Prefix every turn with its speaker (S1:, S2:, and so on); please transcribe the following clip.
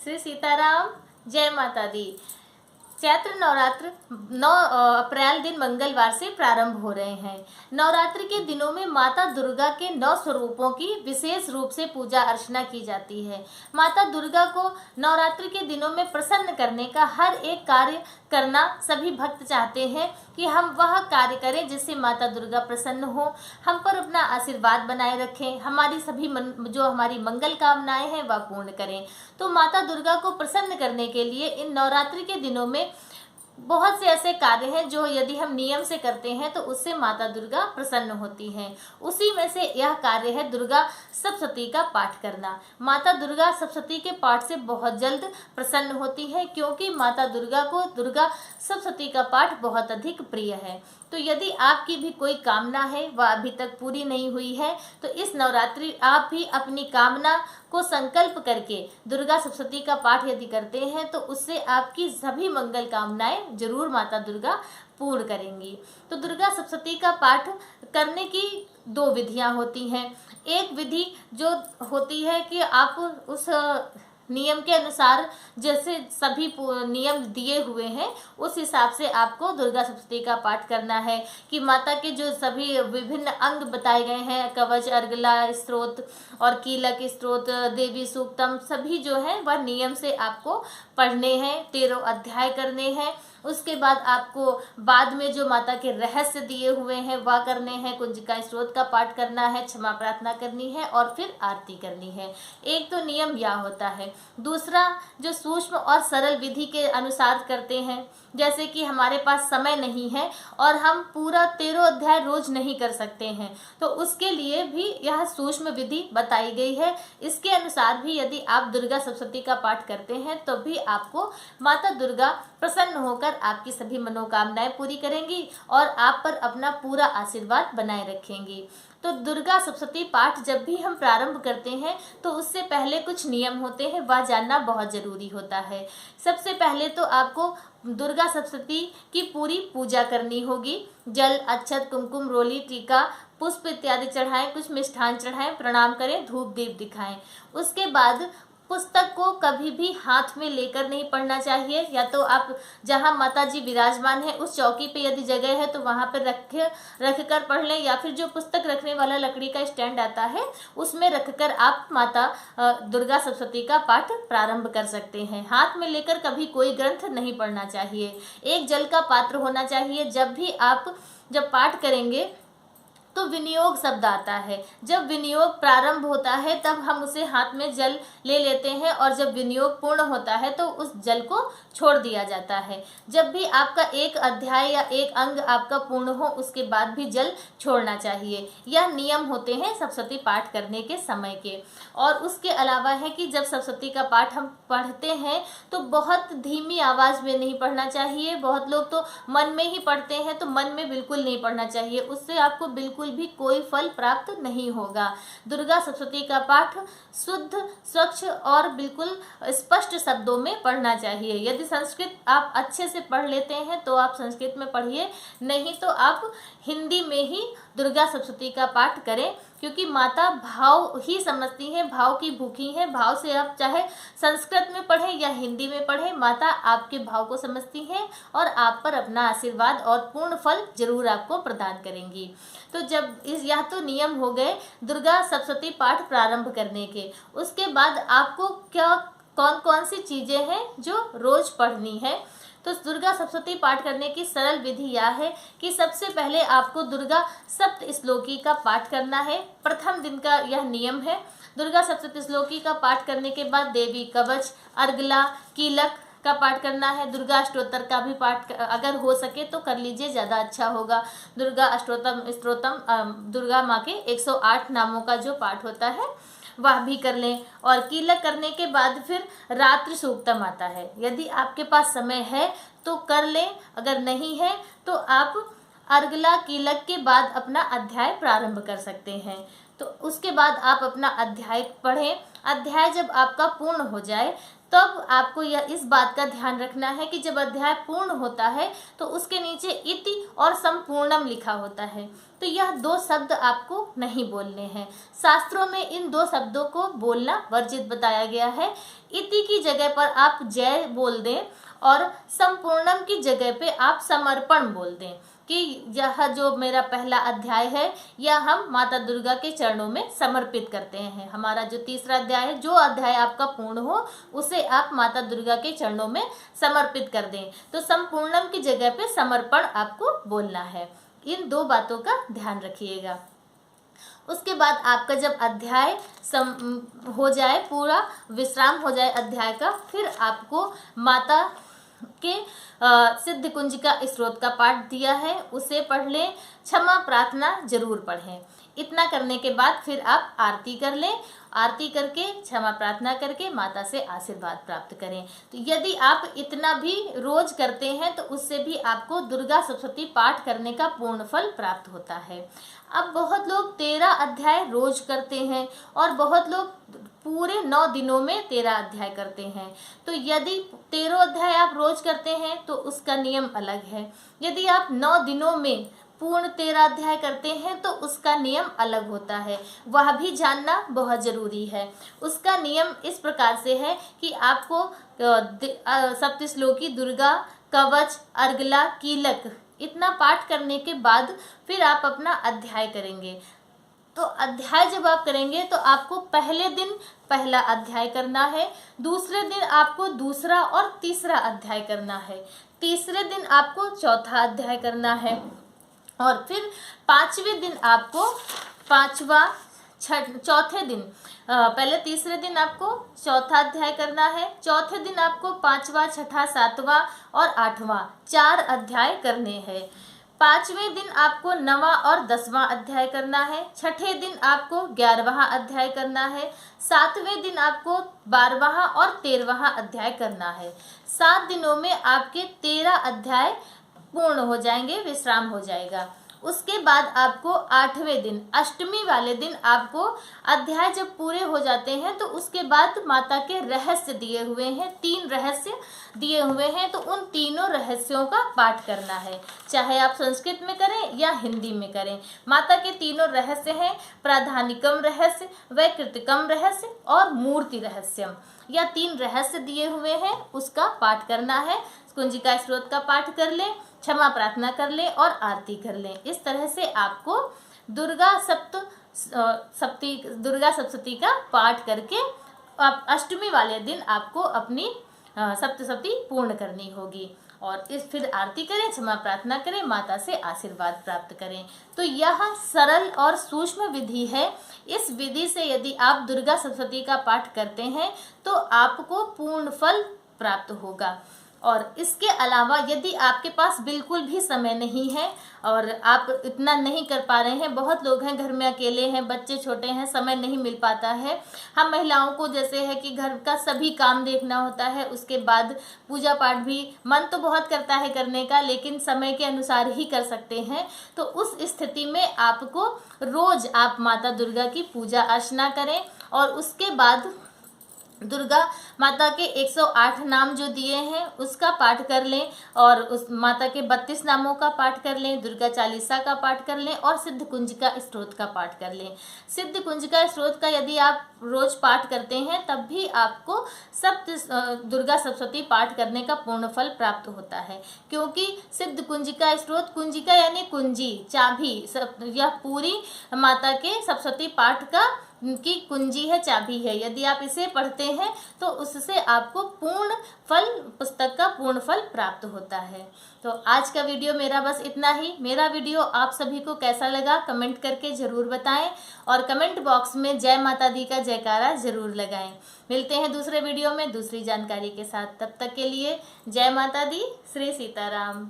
S1: श्री सीताराम, जय माता दी। चैत्र नवरात्र 9 अप्रैल दिन मंगलवार से प्रारंभ हो रहे हैं। नवरात्र के दिनों में माता दुर्गा के 9 स्वरूपों की विशेष रूप से पूजा अर्चना की जाती है। माता दुर्गा को नवरात्र के दिनों में प्रसन्न करने का हर एक कार्य करना सभी भक्त चाहते हैं कि हम वह कार्य करें जिससे माता दुर्गा प्रसन्न हो, हम पर अपना आशीर्वाद बनाए रखें, हमारी सभी जो हमारी मंगल कामनाएं हैं वह पूर्ण करें। तो माता दुर्गा को प्रसन्न करने के लिए इन नवरात्रि के दिनों में बहुत से ऐसे कार्य हैं जो यदि हम नियम से करते हैं तो उससे माता दुर्गा प्रसन्न होती हैं। उसी में से यह कार्य है दुर्गा सप्तशती का पाठ करना। माता दुर्गा सप्तशती के पाठ से बहुत जल्द प्रसन्न होती है, क्योंकि माता दुर्गा को दुर्गा सप्तशती का पाठ बहुत अधिक प्रिय है। तो यदि आपकी भी कोई कामना है वह अभी तक पूरी नहीं हुई है तो इस नवरात्रि आप भी अपनी कामना को संकल्प करके दुर्गा सप्तशती का पाठ यदि करते हैं तो उससे आपकी सभी मंगल कामनाएं जरूर माता दुर्गा पूर्ण करेंगी। तो दुर्गा सप्तशती का पाठ करने की 2 विधियां होती हैं। एक विधि जो होती है कि आप उस नियम के अनुसार जैसे सभी नियम दिए हुए हैं उस हिसाब से आपको दुर्गा सप्तशती का पाठ करना है कि माता के जो सभी विभिन्न अंग बताए गए हैं, कवच, अर्गला स्तोत्र और कीलक स्तोत्र, देवी सूक्तम, सभी जो है वह नियम से आपको पढ़ने हैं, 13 अध्याय करने हैं। उसके बाद आपको बाद में जो माता के रहस्य दिए हुए हैं वह करने हैं, कुंजिका स्तोत्र का पाठ करना है, क्षमा प्रार्थना करनी है और फिर आरती करनी है। एक तो नियम यह होता है। दूसरा जो सूक्ष्म और सरल विधि के अनुसार करते हैं, जैसे कि हमारे पास समय नहीं है और हम पूरा 13 अध्याय रोज नहीं कर सकते हैं तो उसके लिए भी यह सूक्ष्म विधि बताई गई है। इसके अनुसार भी यदि आप दुर्गा सप्तशती का पाठ करते हैं तो भी आपको माता दुर्गा प्रसन्न होकर आपकी सभी मनोकामनाएं पूरी करेंगी और आप पर अपना पूरा आशीर्वाद बनाए रखेंगी। तो दुर्गा सप्तशती पाठ जब भी हम प्रारंभ करते हैं तो उससे पहले कुछ नियम होते हैं, वह जानना बहुत जरूरी होता है। सबसे पहले तो आपको दुर्गा सप्तशती की पूरी पूजा करनी होगी। जल, अक्षत, कुमकुम, रोली, टीका, पुष्प इत्यादि चढ़ाएं, कुछ मिष्ठान चढ़ाएं, प्रणाम करें, धूप दीप दिखाएं। उसके बाद पुस्तक को कभी भी हाथ में लेकर नहीं पढ़ना चाहिए। या तो आप जहां माता जी विराजमान है उस चौकी पे यदि जगह है तो वहां पर रख कर पढ़ लें, या फिर जो पुस्तक रखने वाला लकड़ी का स्टैंड आता है उसमें रखकर आप माता दुर्गा सप्तशती का पाठ प्रारंभ कर सकते हैं। हाथ में लेकर कभी कोई ग्रंथ नहीं पढ़ना चाहिए। एक जल का पात्र होना चाहिए। जब भी आप पाठ करेंगे तो विनियोग शब्द आता है। जब विनियोग प्रारंभ होता है तब हम उसे हाथ में जल ले लेते हैं और जब विनियोग पूर्ण होता है तो उस जल को छोड़ दिया जाता है। जब भी आपका एक अध्याय या एक अंग आपका पूर्ण हो उसके बाद भी जल छोड़ना चाहिए। यह नियम होते हैं सप्तशती पाठ करने के समय के। और उसके अलावा है कि जब सप्तशती का पाठ हम पढ़ते हैं तो बहुत धीमी आवाज में नहीं पढ़ना चाहिए। बहुत लोग तो मन में ही पढ़ते हैं, तो मन में बिल्कुल नहीं पढ़ना चाहिए, उससे आपको बिल्कुल भी कोई फल प्राप्त नहीं होगा। दुर्गा सप्तशती का पाठ शुद्ध, स्वच्छ और बिल्कुल स्पष्ट शब्दों में पढ़ना चाहिए। यदि संस्कृत आप अच्छे से पढ़ लेते हैं तो आप संस्कृत में पढ़िए, नहीं तो आप हिंदी में ही दुर्गा सप्तशती का पाठ करें, क्योंकि माता भाव ही समझती हैं, भाव की भूखी हैं। भाव से आप चाहे संस्कृत में पढ़ें या हिंदी में पढ़ें, माता आपके भाव को समझती हैं और आप पर अपना आशीर्वाद और पूर्ण फल जरूर आपको प्रदान करेंगी। तो जब यह तो नियम हो गए दुर्गा सप्तशती पाठ प्रारंभ करने के। उसके बाद आपको कौन कौन सी चीजें हैं जो रोज पढ़नी है। तो दुर्गा सप्तशती पाठ करने की सरल विधि यह है कि सबसे पहले आपको दुर्गा सप्त श्लोकी का पाठ करना है। प्रथम दिन का यह नियम है। दुर्गा सप्त श्लोकी का पाठ करने के बाद देवी कवच, अर्गला, कीलक का पाठ करना है। दुर्गा अष्टोत्तर का भी पाठ अगर हो सके तो कर लीजिए, ज़्यादा अच्छा होगा। दुर्गा अष्टोत्तम दुर्गा माँ के 108 नामों का जो पाठ होता है वह भी कर लें। और कीलक करने के बाद फिर रात्रि सूक्तम आता है। यदि आपके पास समय है तो कर लें, अगर नहीं है तो आप अर्गला कीलक के बाद अपना अध्याय प्रारंभ कर सकते हैं। तो उसके बाद आप अपना अध्याय पढ़ें। अध्याय जब आपका पूर्ण हो जाए तब आपको यह इस बात का ध्यान रखना है कि जब अध्याय पूर्ण होता है तो उसके नीचे इति और संपूर्णम लिखा होता है, तो यह दो शब्द आपको नहीं बोलने हैं। शास्त्रों में इन दो शब्दों को बोलना वर्जित बताया गया है। इति की जगह पर आप जय बोल दें और संपूर्णम की जगह पे आप समर्पण बोल दें कि यह जो मेरा पहला अध्याय है यह हम माता दुर्गा के चरणों में समर्पित करते हैं। हमारा जो तीसरा अध्याय है, जो अध्याय आपका पूर्ण हो उसे आप माता दुर्गा के चरणों में समर्पित कर दें। तो संपूर्णम की जगह पे समर्पण आपको बोलना है। इन दो बातों का ध्यान रखिएगा। उसके बाद आपका जब अध्याय हो जाए, पूरा विश्राम हो जाए अध्याय का, फिर आपको माता के सिद्ध कुंजिका स्त्रोत का पाठ दिया है, उसे पढ़ लें। क्षमा प्रार्थना जरूर पढ़ें। इतना करने के बाद फिर आप आरती कर लें। आरती करके क्षमा प्रार्थना करके माता से आशीर्वाद प्राप्त करें। तो यदि आप इतना भी रोज करते हैं तो उससे भी आपको दुर्गा सप्तशती पाठ करने का पूर्ण फल प्राप्त होता है। अब बहुत लोग 13 अध्याय रोज करते हैं और बहुत लोग पूरे 9 दिनों में 13 अध्याय करते हैं। तो यदि 13 अध्याय आप रोज करते हैं तो उसका नियम अलग है। यदि आप 9 दिनों में पूर्ण 13 अध्याय करते हैं तो उसका नियम अलग होता है, वह भी जानना बहुत जरूरी है। उसका नियम इस प्रकार से है कि आपको सप्तश्लोकी, दुर्गा कवच, अर्गला, कीलक इतना पाठ करने के बाद फिर आप अपना अध्याय करेंगे। तो अध्याय जब आप करेंगे तो आपको पहले दिन पहला अध्याय करना है, दूसरे दिन आपको दूसरा और तीसरा अध्याय करना है, तीसरे दिन आपको चौथा अध्याय करना है और फिर 5वें दिन आपको चौथे दिन पहले तीसरे दिन आपको चौथा अध्याय करना है, चौथे दिन आपको 5वां, 6ठा, 7वां और 8वां 4 अध्याय करने हैं। 5वें दिन आपको 9वां और 10वां अध्याय करना है, 6ठे दिन आपको 11वां अध्याय करना है, 7वें दिन आपको 12वां और 13वां अध्याय करना है। 7 दिनों में आपके 13 अध्याय पूर्ण हो जाएंगे, विश्राम हो जाएगा। उसके बाद आपको 8वें दिन, अष्टमी वाले दिन आपको अध्याय जब पूरे हो जाते हैं तो उसके बाद माता के रहस्य दिए हुए हैं, 3 रहस्य दिए हुए हैं, तो उन तीनों रहस्यों का पाठ करना है, चाहे आप संस्कृत में करें या हिंदी में करें। माता के तीनों रहस्य हैं, प्राधानिकम रहस्य, वैकृतिकम रहस्य और मूर्ति रहस्यम। यह 3 रहस्य दिए हुए हैं, उसका पाठ करना है। कुंजिका स्त्रोत का पाठ कर लें, क्षमा प्रार्थना कर लें और आरती कर लें। इस तरह से आपको दुर्गा सप्तशती का पाठ करके अष्टमी वाले दिन आपको अपनी सप्तशती पूर्ण करनी होगी। और इस फिर आरती करें, क्षमा प्रार्थना करें, माता से आशीर्वाद प्राप्त करें। तो यह सरल और सूक्ष्म विधि है। इस विधि से यदि आप दुर्गा सप्तशती का पाठ करते हैं तो आपको पूर्ण फल प्राप्त होगा। और इसके अलावा यदि आपके पास बिल्कुल भी समय नहीं है और आप इतना नहीं कर पा रहे हैं, बहुत लोग हैं घर में अकेले हैं, बच्चे छोटे हैं, समय नहीं मिल पाता है। हम महिलाओं को जैसे है कि घर का सभी काम देखना होता है, उसके बाद पूजा पाठ भी मन तो बहुत करता है करने का, लेकिन समय के अनुसार ही कर सकते हैं। तो उस स्थिति में आपको रोज आप माता दुर्गा की पूजा अर्चना करें और उसके बाद दुर्गा माता के 108 नाम जो दिए हैं उसका पाठ कर लें और उस माता के 32 नामों का पाठ कर लें, दुर्गा चालीसा का पाठ कर लें और सिद्ध कुंजिका स्त्रोत का पाठ कर लें। सिद्ध कुंजिका स्त्रोत का यदि आप रोज पाठ करते हैं तब भी आपको दुर्गा सप्तशती पाठ करने का पूर्ण फल प्राप्त होता है, क्योंकि सिद्ध कुंजिका स्त्रोत, कुंजिका यानी कुंजी, चाबी, यह पूरी माता के सप्तशती पाठ का की कुंजी है, चाबी है। यदि आप इसे पढ़ते हैं तो उससे आपको पूर्ण फल, पुस्तक का पूर्ण फल प्राप्त होता है। तो आज का वीडियो मेरा बस इतना ही। मेरा वीडियो आप सभी को कैसा लगा कमेंट करके ज़रूर बताएं और कमेंट बॉक्स में जय माता दी का जयकारा ज़रूर लगाएं। मिलते हैं दूसरे वीडियो में दूसरी जानकारी के साथ। तब तक के लिए जय माता दी, श्री सीताराम।